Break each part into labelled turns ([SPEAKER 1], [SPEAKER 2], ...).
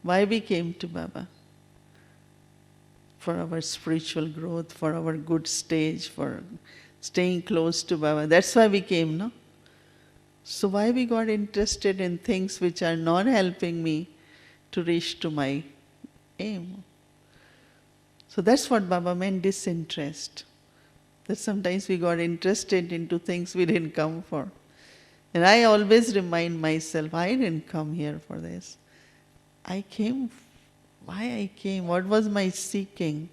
[SPEAKER 1] Why we came to Baba? For our spiritual growth, for our good stage, for staying close to Baba. That's why we came, no? So why we got interested in things which are not helping me to reach to my aim? So that's what Baba meant, disinterest. That sometimes we got interested into things we didn't come for. And I always remind myself, I didn't come here for this. I came, why I came, what was my seeking?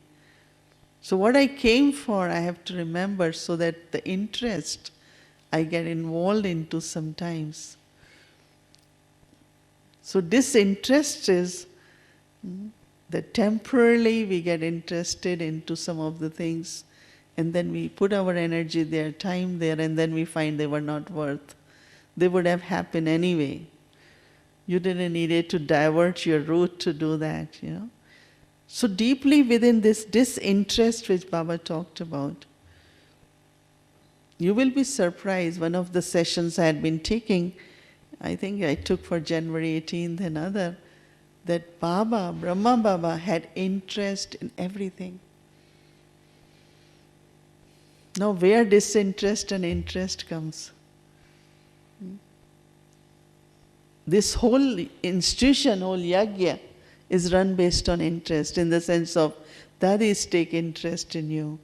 [SPEAKER 1] So what I came for, I have to remember so that the interest I get involved into sometimes. So disinterest is that temporarily we get interested into some of the things and then we put our energy there, time there, and then we find they were not worth. They would have happened anyway. You didn't need it to divert your route to do that, So deeply within this disinterest which Baba talked about, you will be surprised. One of the sessions I had been taking, I think I took for January 18th and other, that Baba, Brahma Baba, had interest in everything. Now where disinterest and interest comes? This whole institution, whole yagya, is run based on interest, in the sense of dadis take interest in you.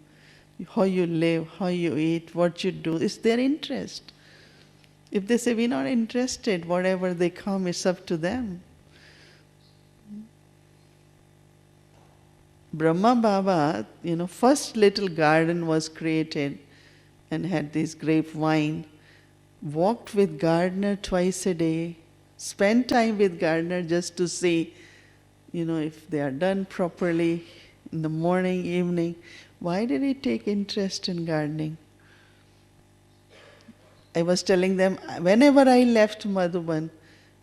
[SPEAKER 1] How you live, how you eat, what you do, it's their interest. If they say we're not interested, whatever they come, it's up to them. Brahma Baba, first little garden was created and had this grapevine, walked with gardener twice a day, spent time with gardener just to see, if they are done properly in the morning, evening. Why did he take interest in gardening? I was telling them, whenever I left Madhuban,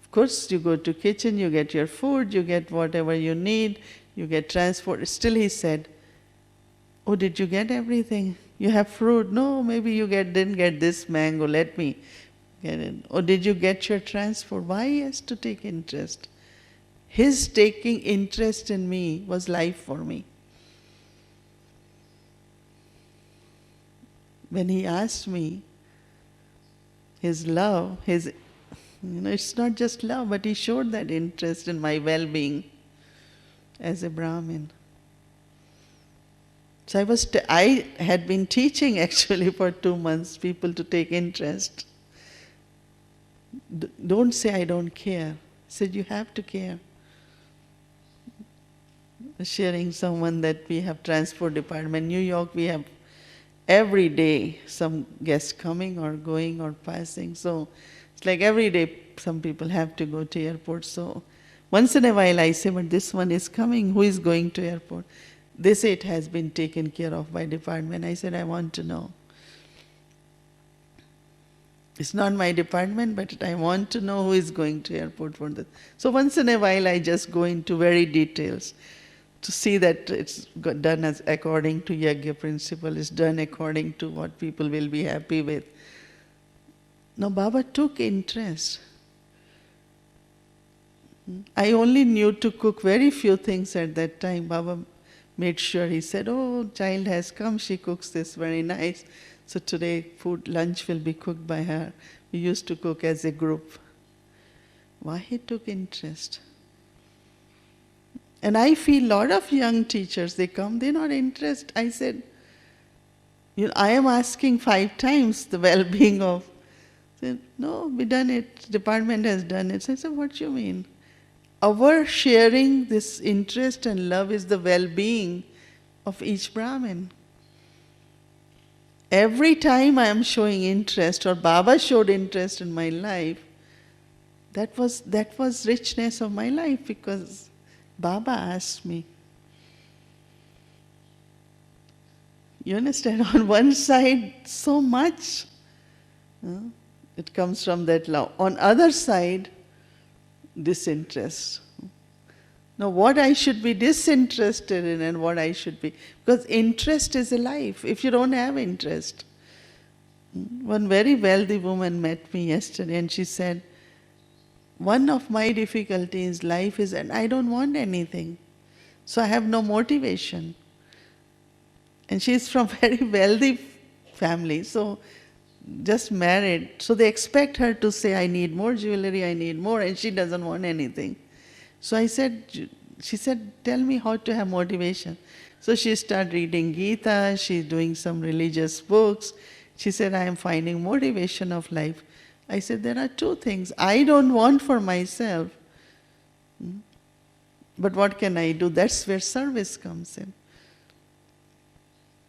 [SPEAKER 1] of course you go to kitchen, you get your food, you get whatever you need, you get transport. Still he said, oh, did you get everything? You have fruit? No, maybe you didn't get this mango, let me get it. Or did you get your transport? Why he has to take interest? His taking interest in me was life for me. When he asked me, his love, it's not just love, but he showed that interest in my well-being as a Brahmin. So I had been teaching actually for 2 months people to take interest. Don't say I don't care. I said you have to care. Sharing someone that we have transport department. New York we have every day some guests coming or going or passing. So it's like every day some people have to go to airport. So once in a while I say, but this one is coming, who is going to airport? They say it has been taken care of by department. I said, I want to know. It's not my department, but I want to know who is going to airport for this. So once in a while I just go into very details to see that it's done as according to yagya principle, it's done according to what people will be happy with. Now Baba took interest. I only knew to cook very few things at that time. Baba made sure, he said, oh, child has come, she cooks this very nice. So today lunch will be cooked by her. We used to cook as a group. Why he took interest? And I feel a lot of young teachers, they come, they're not interested. I said, I am asking 5 times the well-being of. Said, no, we done it, department has done it. So I said, what do you mean? Our sharing this interest and love is the well-being of each Brahmin. Every time I am showing interest, or Baba showed interest in my life, that was richness of my life, because Baba asked me. You understand? On one side, so much. It comes from that love. On other side, disinterest. Now what I should be disinterested in and what I should be. Because interest is a life. If you don't have interest. One very wealthy woman met me yesterday and she said, one of my difficulties in life is that I don't want anything. So I have no motivation. And she's from very wealthy family, so just married. So they expect her to say, I need more jewelry, I need more, and she doesn't want anything. So she said, tell me how to have motivation. So she started reading Gita, she's doing some religious books. She said, I am finding motivation of life. I said, there are two things. I don't want for myself. But what can I do? That's where service comes in.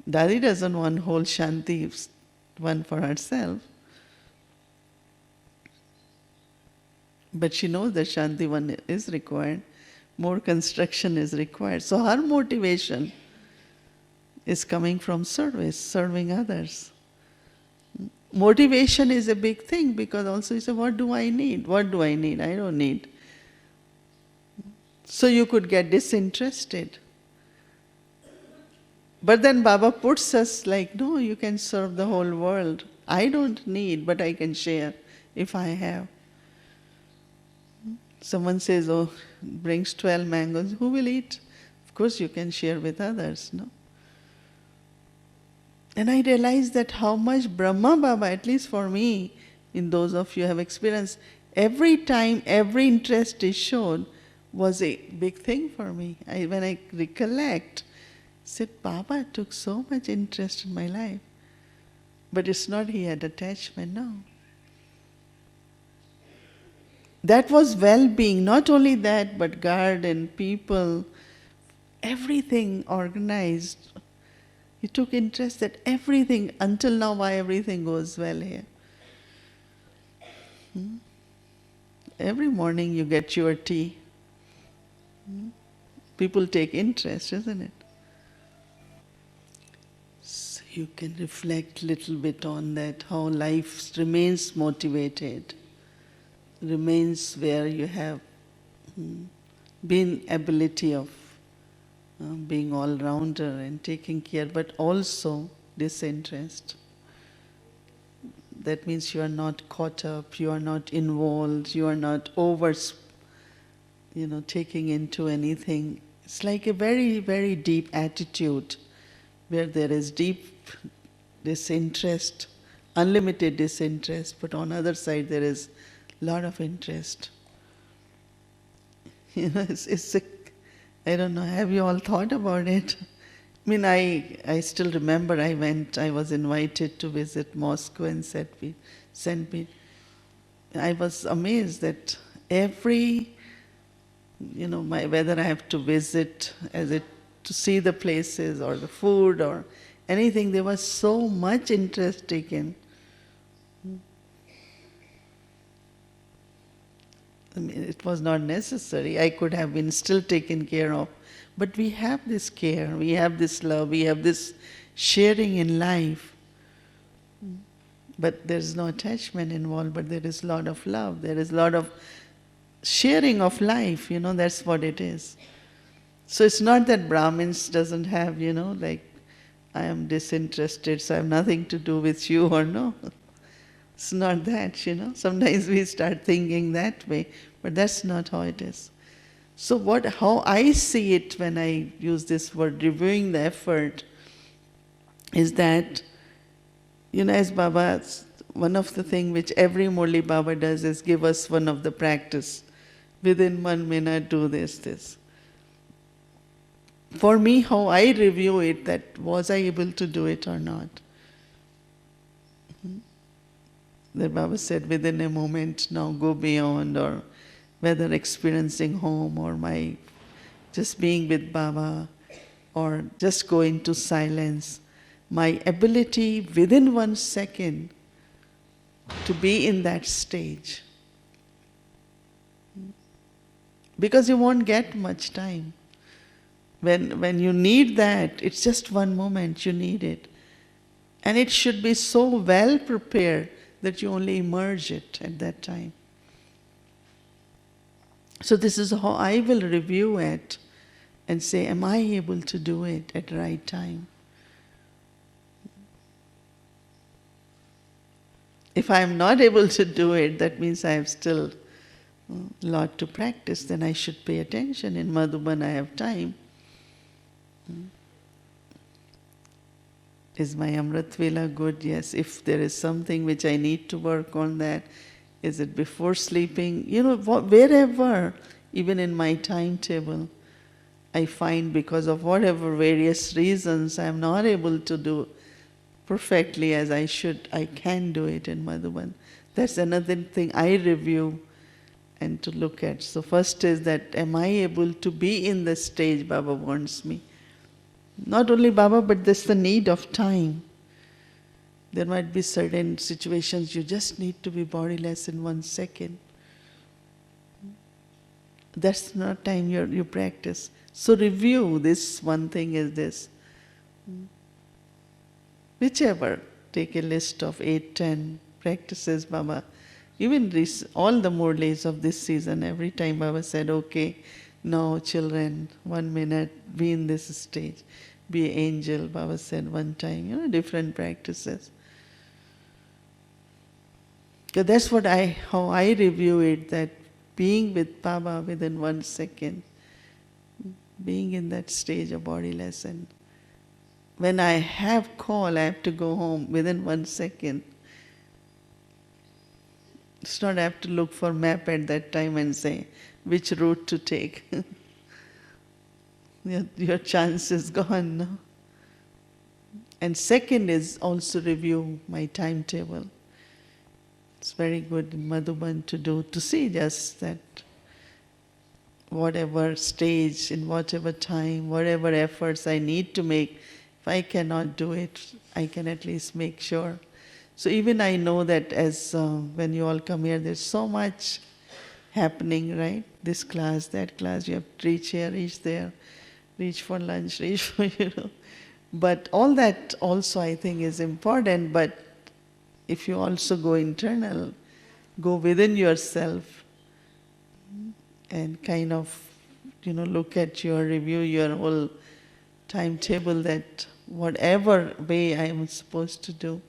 [SPEAKER 1] Dadi doesn't want whole Shanti one for herself. But she knows that Shanti one is required. More construction is required. So her motivation is coming from service, serving others. Motivation is a big thing because also you say, what do I need? What do I need? I don't need. So you could get disinterested. But then Baba puts us like, no, you can serve the whole world. I don't need, but I can share if I have. Someone says, oh, brings 12 mangoes, who will eat? Of course you can share with others, no? And I realized that how much Brahma Baba, at least for me, in those of you who have experienced, every time, every interest is shown was a big thing for me. When I recollect, I said, Baba took so much interest in my life. But it's not he had attachment, no. That was well-being. Not only that, but garden, people, everything organized. He took interest that everything, until now, why everything goes well here. Every morning you get your tea. People take interest, isn't it? So you can reflect a little bit on that, how life remains motivated, remains where you have been ability of being all-rounder and taking care, but also disinterest. That means you are not caught up, you are not involved, you are not taking into anything. It's like a very, very deep attitude where there is deep disinterest, unlimited disinterest, but on the other side there is a lot of interest. I don't know, have you all thought about it? I mean, I still remember I was invited to visit Moscow and St. Pete. I was amazed that every, whether I have to visit to see the places or the food or anything, there was so much interest taken. I mean, it was not necessary. I could have been still taken care of. But we have this care, we have this love, we have this sharing in life. But there is no attachment involved, but there is a lot of love. There is a lot of sharing of life, that's what it is. So it's not that Brahmins doesn't have, like, I am disinterested, so I have nothing to do with you or no. It's not that, Sometimes we start thinking that way, but that's not how it is. So how I see it when I use this word, reviewing the effort, is that, as Baba, one of the things which every Murli Baba does is give us one of the practice. Within 1 minute, do this. For me, how I review it, that was I able to do it or not? The Baba said, within a moment, now go beyond, or whether experiencing home or my just being with Baba or just go into silence, my ability within 1 second to be in that stage. Because you won't get much time. When you need that, it's just 1 moment you need it. And it should be so well prepared that you only emerge it at that time. So this is how I will review it and say, am I able to do it at the right time? If I am not able to do it, that means I have still lot to practice, then I should pay attention. In Madhuban I have time. Is my Amrit Vela good? Yes. If there is something which I need to work on that, is it before sleeping? Wherever, even in my timetable, I find because of whatever various reasons I am not able to do perfectly as I should, I can do it in Madhuban. That's another thing I review and to look at. So first is that, am I able to be in the stage Baba wants me? Not only Baba, but there's the need of time. There might be certain situations you just need to be bodiless in 1 second. That's not time you practice. So review this. One thing is this. Whichever, take a list of 8, 10 practices Baba. Even all the Murlis of this season, every time Baba said, okay, now children, 1 minute, be in this stage. Be an angel, Baba said one time, different practices. So that's how I review it, that being with Baba within 1 second, being in that stage of bodiless, and when I have call, I have to go home within 1 second. It's not I have to look for map at that time and say which route to take. Your chance is gone, no? And second is also review my timetable. It's very good in Madhuban to do, to see just that whatever stage, in whatever time, whatever efforts I need to make, if I cannot do it, I can at least make sure. So even I know that as when you all come here, there's so much happening, right? This class, that class, you have to reach here, reach there, reach for lunch, reach for, But all that also I think is important, but if you also go internal, go within yourself and kind of, look at review your whole timetable, that whatever way I am supposed to do.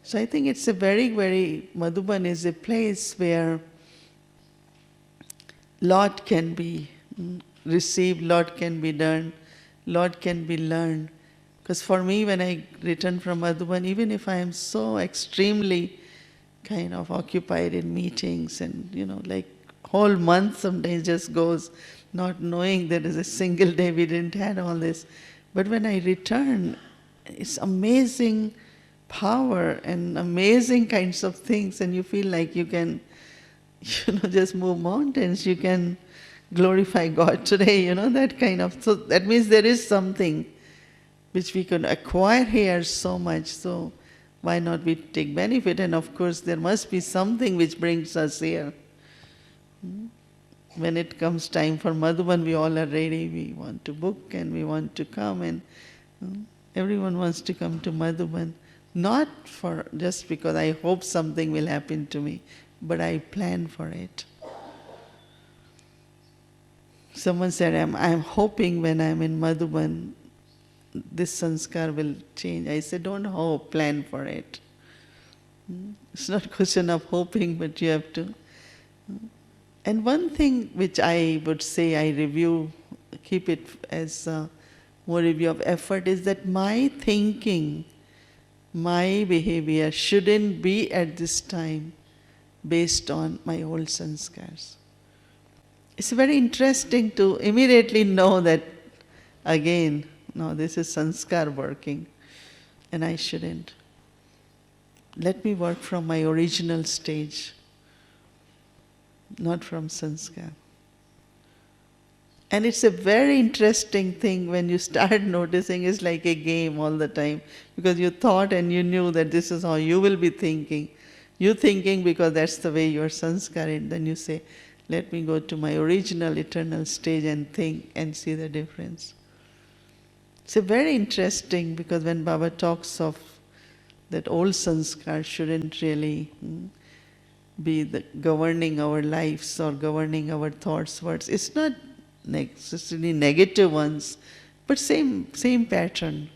[SPEAKER 1] So I think it's a very, very, Madhuban is a place where lot can be received, lot can be done, lot can be learned. Because for me, when I return from Madhuban, even if I am so extremely kind of occupied in meetings and, like whole month sometimes just goes not knowing there is a single day we didn't have all this. But when I return, it's amazing power and amazing kinds of things, and you feel like you can, just move mountains, you can glorify God today, that kind of. So that means there is something which we could acquire here so much, so why not we take benefit? And of course there must be something which brings us here. When it comes time for Madhuban, we all are ready, we want to book and we want to come, and everyone wants to come to Madhuban. Not for just because I hope something will happen to me, but I plan for it. Someone said, I'm hoping when I'm in Madhuban, this sanskar will change. I said, don't hope, plan for it. It's not a question of hoping, but you have to. And one thing which I would say I review, keep it as more review of effort, is that my thinking, my behavior shouldn't be at this time based on my old sanskars. It's very interesting to immediately know that, again, no, this is sanskar working, and I shouldn't. Let me work from my original stage, not from sanskar. And it's a very interesting thing when you start noticing. It's like a game all the time, because you thought and you knew that this is how you will be thinking. You're thinking because that's the way your sanskar is. Then you say, let me go to my original eternal stage and think and see the difference. It's a very interesting, because when Baba talks of that old sanskar shouldn't really be governing our lives or governing our thoughts, words. It's not necessarily negative ones, but same pattern.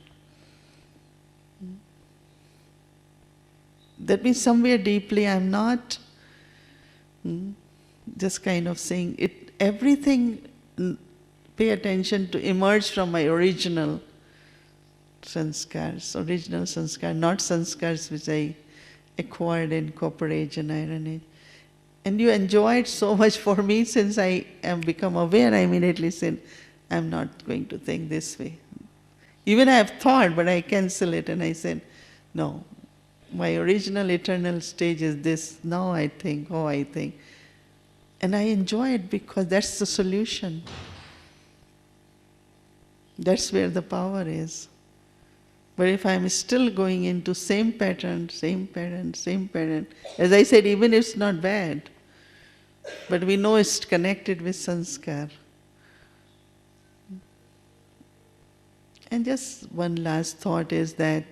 [SPEAKER 1] That means somewhere deeply I'm not just kind of saying it, everything, pay attention to emerge from my original sanskars, not sanskars which I acquired in copper age and iron age. And you enjoy it so much. For me, since I am become aware, I immediately said, I'm not going to think this way. Even I have thought, but I cancel it and I said, no, my original eternal stage is this. Now I think, I think. And I enjoy it because that's the solution. That's where the power is. But if I'm still going into same pattern, as I said, even if it's not bad, but we know it's connected with sanskar. And just one last thought is that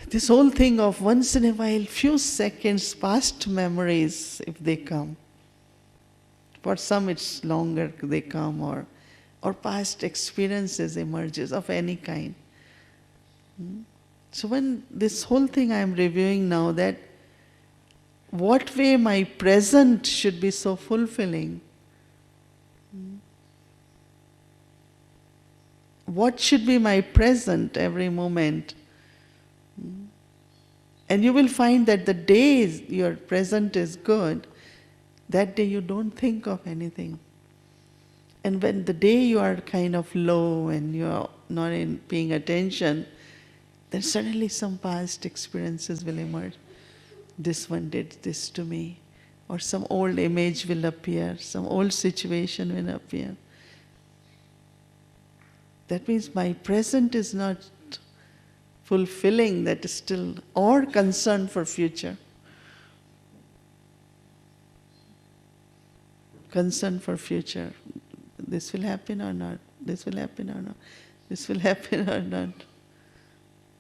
[SPEAKER 1] this whole thing of once in a while, few seconds, past memories, if they come, for some it's longer they come, or past experiences emerges of any kind. So when this whole thing I am reviewing now, that what way my present should be so fulfilling, what should be my present every moment. And you will find that the day your present is good, that day you don't think of anything. And when the day you are kind of low and you are not paying attention, then suddenly some past experiences will emerge. This one did this to me. Or some old image will appear, some old situation will appear. That means my present is not fulfilling, that is still, or concern for future. Concern for future. This will happen or not? This will happen or not? This will happen or not?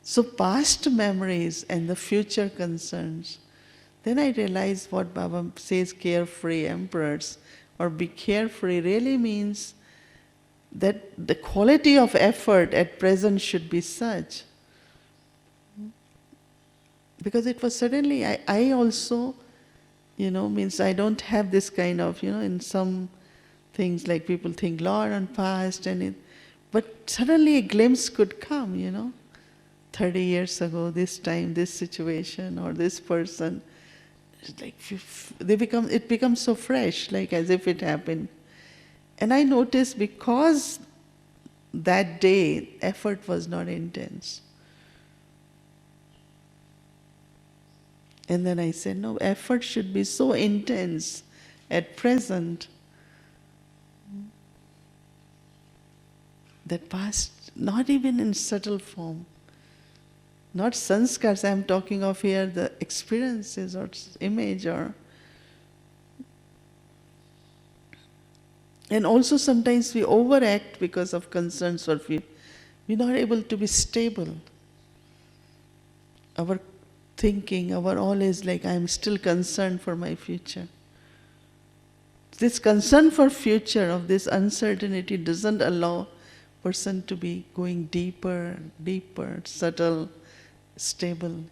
[SPEAKER 1] So past memories and the future concerns. Then I realized what Baba says, carefree emperors, or be carefree, really means that the quality of effort at present should be such. Because it was suddenly, I also, means I don't have this kind of, in some things like people think lot on past but suddenly a glimpse could come, 30 years ago, this time, this situation, or this person. It's like it becomes so fresh, like as if it happened. And I noticed because that day effort was not intense. And then I said, no, effort should be so intense at present that past, not even in subtle form, not sanskars I'm talking of here, the experiences or image and also sometimes we overact because of concerns or we're not able to be stable. Our thinking, our all is like, I'm still concerned for my future. This concern for future of this uncertainty doesn't allow person to be going deeper, subtle, stable,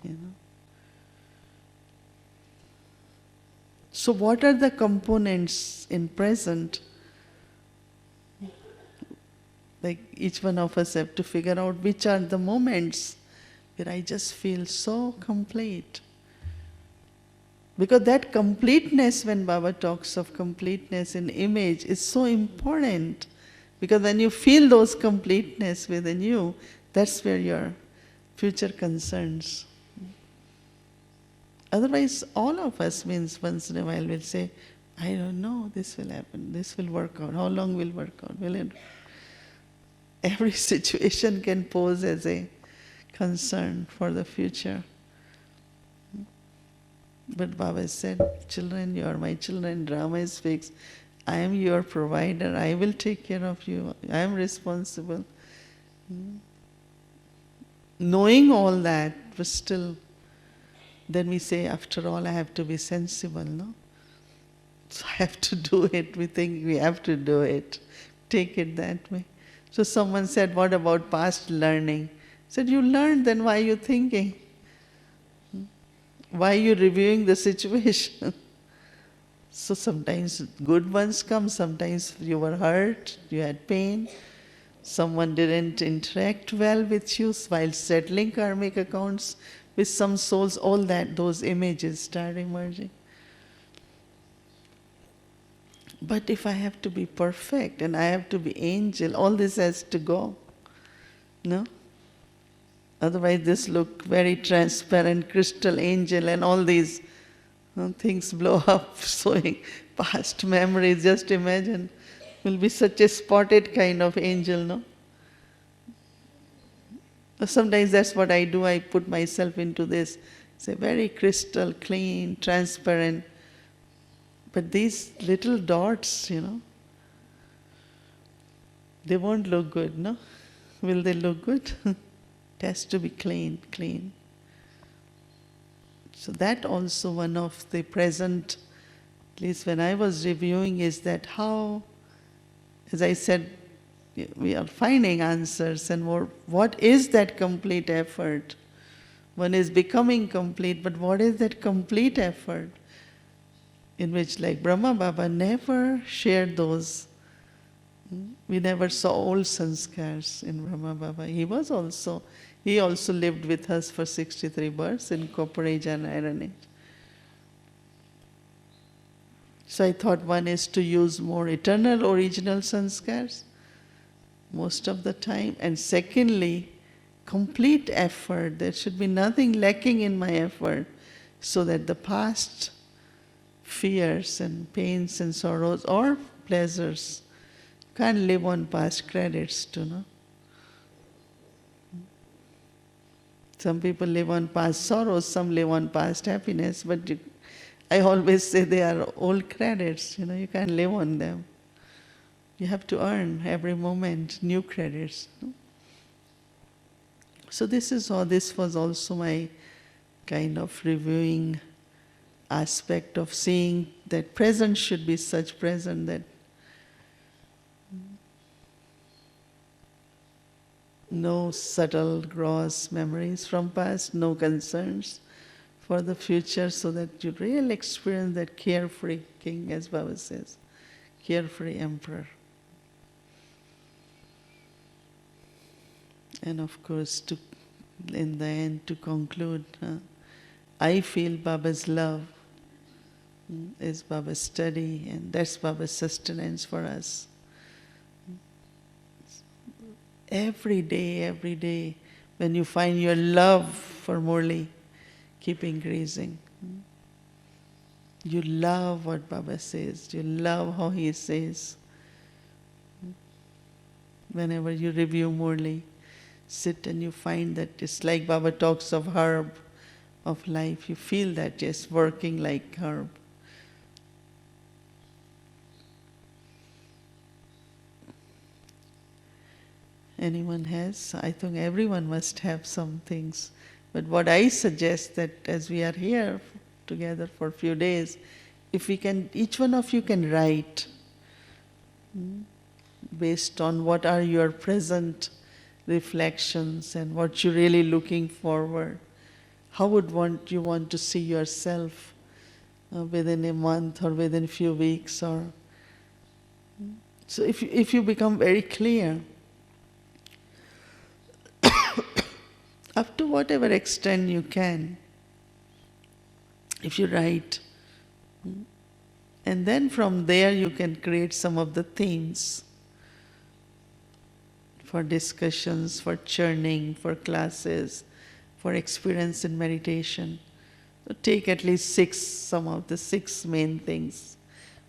[SPEAKER 1] So what are the components in present? Like each one of us have to figure out which are the moments where I just feel so complete. Because that completeness, when Baba talks of completeness in image, is so important. Because when you feel those completeness within you, that's where your future concerns. Otherwise, all of us means once in a while will say, I don't know, this will happen, this will work out, how long will work out, will it? Every situation can pose as a concern for the future. But Baba said, children, you are my children, drama is fixed. I am your provider, I will take care of you, I am responsible. Knowing all that, but still, then we say, after all, I have to be sensible, no? So I have to do it, we think we have to do it. Take it that way. So someone said, what about past learning? I said, you learned, then why are you thinking? Why are you reviewing the situation? So sometimes good ones come, sometimes you were hurt, you had pain, someone didn't interact well with you while settling karmic accounts with some souls, all that, those images start emerging. But if I have to be perfect and I have to be angel, all this has to go. No? Otherwise this look very transparent, crystal angel and all these things blow up, showing past memories. Just imagine, will be such a spotted kind of angel, no? Sometimes that's what I do, I put myself into this. It's a very crystal, clean, transparent. But these little dots, they won't look good, no? Will they look good? It has to be clean, clean. So that also one of the present, at least when I was reviewing, is that how, as I said, we are finding answers and more, what is that complete effort? One is becoming complete, but what is that complete effort? In which, like Brahma Baba never shared those. We never saw old sanskars in Brahma Baba. He also lived with us for 63 births in Copper Age and Iron Age. So I thought one is to use more eternal original sanskars most of the time. And secondly, complete effort. There should be nothing lacking in my effort so that the past fears and pains and sorrows or pleasures can't live on past credits too, no? Some people live on past sorrows, some live on past happiness, but I always say they are old credits, you can't live on them. You have to earn every moment new credits. No? So this was also my kind of reviewing aspect of seeing that present should be such present that no subtle, gross memories from past, no concerns for the future, so that you really experience that carefree king, as Baba says, carefree emperor. And of course, in the end, to conclude, I feel Baba's love is Baba's study, and that's Baba's sustenance for us. Every day, when you find your love for Murli, keep increasing. You love what Baba says, you love how he says. Whenever you review Murli, sit and you find that it's like Baba talks of herb of life. You feel that just working like herb. Anyone has? I think everyone must have some things. But what I suggest that as we are here together for a few days, if we can, each one of you can write based on what are your present reflections and what you're really looking forward. How would you want to see yourself within a month or within a few weeks? Or so if you become very clear, up to whatever extent you can, if you write, and then from there you can create some of the themes for discussions, for churning, for classes, for experience in meditation. So take at least some of the 6 main things,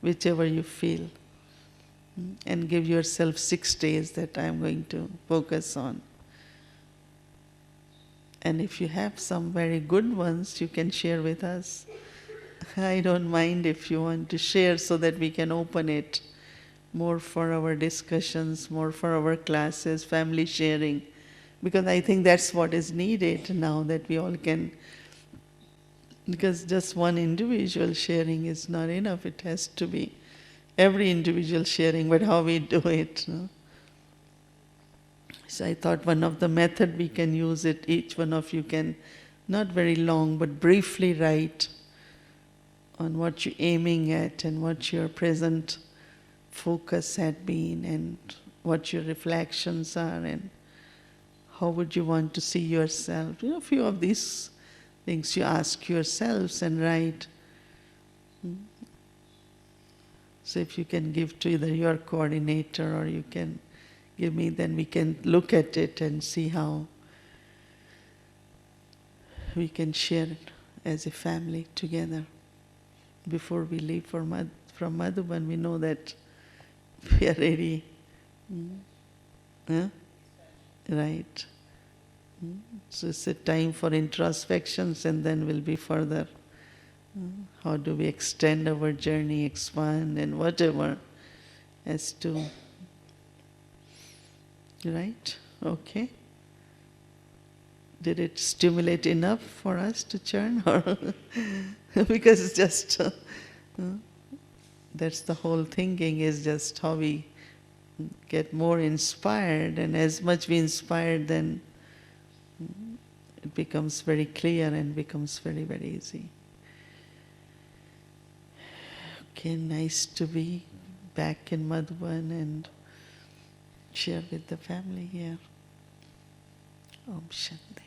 [SPEAKER 1] whichever you feel, and give yourself 6 days that I'm going to focus on. And if you have some very good ones, you can share with us. I don't mind if you want to share so that we can open it more for our discussions, more for our classes, family sharing. Because I think that's what is needed now, that we all can, because just one individual sharing is not enough. It has to be every individual sharing, but how we do it. No? So I thought one of the method we can use it, each one of you can, not very long, but briefly write on what you're aiming at and what your present focus had been and what your reflections are and how would you want to see yourself. A few of these things you ask yourselves and write. So if you can give to either your coordinator or you can give me, then we can look at it and see how we can share it as a family together. Before we leave from Madhuban, we know that we are ready. Huh? Right. So it's a time for introspections and then we'll be further. How do we extend our journey, expand and whatever as to... Right? Okay. Did it stimulate enough for us to churn? Or because it's just, that's the whole thinking, is just how we get more inspired, and as much we inspire, then it becomes very clear and becomes very, very easy. Okay, nice to be back in Madhuban and share with the family here. Om Shanti.